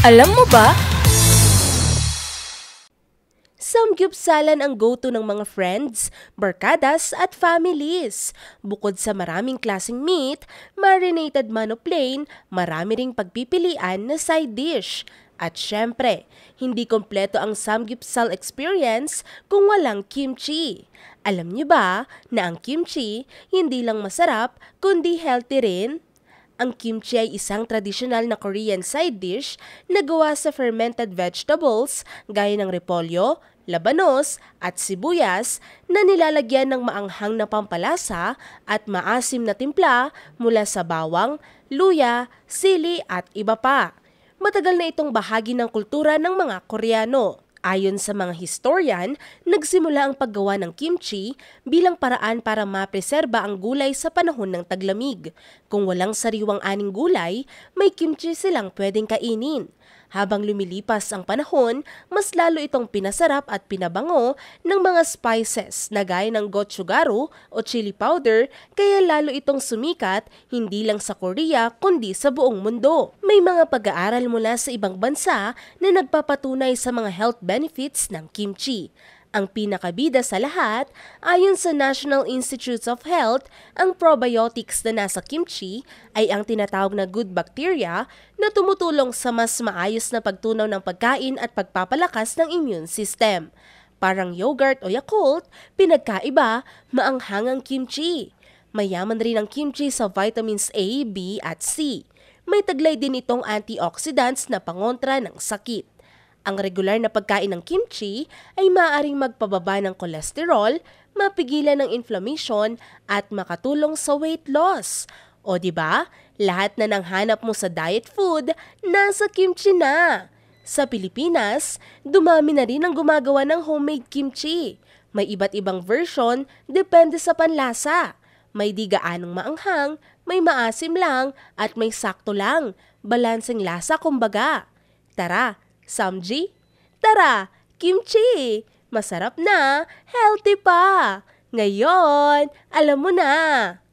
Alam mo ba? Samgyupsalan ang go-to ng mga friends, barkadas at families. Bukod sa maraming klaseng meat, marinated man o plain, marami ring pagpipilian na side dish. At syempre, hindi kompleto ang samgyupsal experience kung walang kimchi. Alam niyo ba na ang kimchi hindi lang masarap kundi healthy rin? Ang kimchi ay isang tradisyonal na Korean side dish na gawa sa fermented vegetables gaya ng repolyo, labanos at sibuyas na nilalagyan ng maanghang na pampalasa at maasim na timpla mula sa bawang, luya, sili at iba pa. Matagal na itong bahagi ng kultura ng mga Koreano. Ayon sa mga historian, nagsimula ang paggawa ng kimchi bilang paraan para mapreserba ang gulay sa panahon ng taglamig. Kung walang sariwang aning gulay, may kimchi silang pwedeng kainin. Habang lumilipas ang panahon, mas lalo itong pinasarap at pinabango ng mga spices na gaya ng gochugaru o chili powder, kaya lalo itong sumikat hindi lang sa Korea kundi sa buong mundo. May mga pag-aaral mula sa ibang bansa na nagpapatunay sa mga health benefits ng kimchi. Ang pinakabida sa lahat, ayon sa National Institutes of Health, ang probiotics na nasa kimchi ay ang tinatawag na good bacteria na tumutulong sa mas maayos na pagtunaw ng pagkain at pagpapalakas ng immune system. Parang yogurt o Yakult, pinagkaiba, maanghang ang kimchi. Mayaman rin ang kimchi sa vitamins A, B at C. May taglay din itong antioxidants na pangontra ng sakit. Ang regular na pagkain ng kimchi ay maaaring magpababa ng kolesterol, mapigilan ng inflammation at makatulong sa weight loss. O di ba? Lahat na ng hanap mo sa diet food, nasa kimchi na. Sa Pilipinas, dumami na rin ang gumagawa ng homemade kimchi. May iba't ibang version, depende sa panlasa. May di gaanong maanghang, may maasim lang at may sakto lang. Balanseng lasa kumbaga. Tara! Samji? Tara, kimchi! Masarap na, healthy pa! Ngayon, alam mo na!